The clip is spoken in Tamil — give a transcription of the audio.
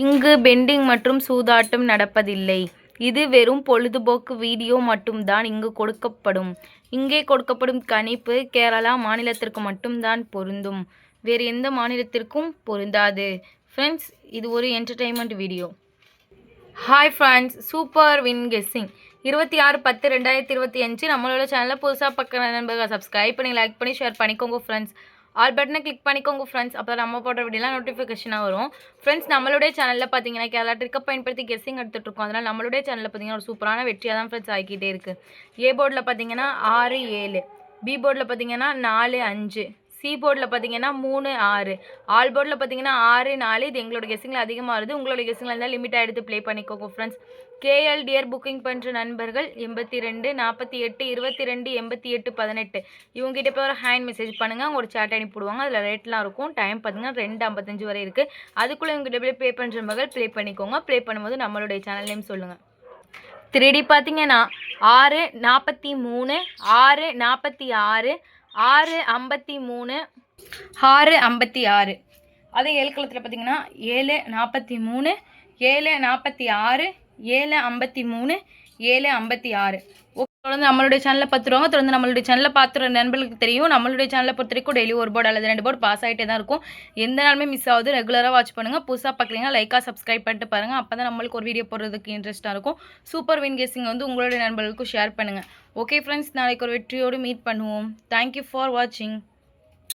இங்கு பெண்டிங் மற்றும் சூதாட்டம் நடப்பதில்லை. இது வெறும் பொழுதுபோக்கு வீடியோ மட்டும்தான் இங்கு கொடுக்கப்படும். இங்கே கொடுக்கப்படும் கணிப்பு கேரளா மாநிலத்திற்கு மட்டும்தான் பொருந்தும். வேறு எந்த மாநிலத்திற்கும் பொருந்தாது. ஃப்ரெண்ட்ஸ், இது ஒரு entertainment video. Hi friends, super win guessing 26/10/2025 நம்மளோட சேனலை புதுசாக பார்க்குற நண்பர்கள் சப்ஸ்கிரைப் பண்ணி, லைக் பண்ணி, ஷேர் பண்ணிக்கோங்க ஃப்ரெண்ட்ஸ். ஆல் பட்டனை கிளிக் பண்ணிக்கோங்க ஃப்ரெண்ட்ஸ். அப்போ நம்ம போடுற வீடியோலாம் நோட்டிஃபிகேஷனாக வரும். ஃப்ரெண்ட்ஸ், நம்மளுடைய சேனலில் பார்த்தீங்கன்னா கேரளா ட்ரிக்கை பயன்படுத்தி கெஸ்ஸிங் எடுத்துகிட்ருக்கோம். அதனால் நம்மளுடைய சேனலில் பார்த்தீங்கன்னா ஒரு சூப்பரான வெற்றியாக தான் ஃப்ரெண்ட்ஸ் ஆகிக்கிட்டே இருக்குது. ஏ போர்டில் பார்த்தீங்கன்னா 6, 7, பி போர்டில் பார்த்தீங்கன்னா 4, 5, சி போர்டில் பார்த்தீங்கன்னா 3, 6, ஆல் போர்டில் பார்த்தீங்கன்னா 6, 4. இது எங்களோட கெஸ்ஸிங்கில் அதிகமாக வருது. உங்களோட கெஸ்ஸிங்கில் இருந்தால் லிமிட்டாக எடுத்து ப்ளே பண்ணிக்கோங்க ஃப்ரெண்ட்ஸ். கேஎல் டியர் புக்கிங் பண்ணுற நண்பர்கள் 82 48 22 88 18 இவங்ககிட்ட போய் ஒரு ஹேண்ட் மெசேஜ் பண்ணுங்கள். அவங்க ஒரு சேட் அனுப்பிவிடுவாங்க. அதில் ரேட்லாம் இருக்கும். டைம் பார்த்தீங்கன்னா 2:55 வரை இருக்குது. அதுக்குள்ளே இவங்ககிட்ட போய் ப்ளே பண்ணுற நண்பர்கள் ப்ளே பண்ணிக்கோங்க. ப்ளே பண்ணும்போது நம்மளுடைய சேனல் நேம் சொல்லுங்கள். 3D பார்த்தீங்கன்னா 6 43 6 46 6 53 6 56. அதே ஏழ்களத்தில் பார்த்தீங்கன்னா 7 43 7 46 7 53 7 56. தொடர்ந்து நம்மளுடைய சேனலில் பார்த்துருவாங்க. தொடர்ந்து நம்மளுடைய சேனலில் பார்த்துற நண்பர்களுக்கு தெரியும். நம்மளுடைய சேனலை பொறுத்த வரைக்கும் டெய்லி ஒரு போர்டு அல்லது 2 போர்டு பாஸ் ஆகிட்டே தான் இருக்கும். எந்த நாளுமே மிஸ் ஆகுது. ரெகுலராக வாட்ச் பண்ணுங்கள். புதுசாக பார்க்குறீங்கன்னா லைக்காக சப்ஸ்கிரைப் பண்ணிட்டு பாருங்கள். அப்போ தான் நம்மளுக்கு ஒரு வீடியோ போடுறதுக்கு இன்ட்ரெஸ்ட்டாக இருக்கும். சூப்பர் வின் கெஸ்ஸிங் உங்களுடைய நண்பர்களுக்கும் ஷேர் பண்ணுங்கள். ஓகே ஃப்ரெண்ட்ஸ், நாளைக்கு ஒரு வெற்றியோடு மீட் பண்ணுவோம். தேங்க்யூ ஃபார் வாட்சிங்.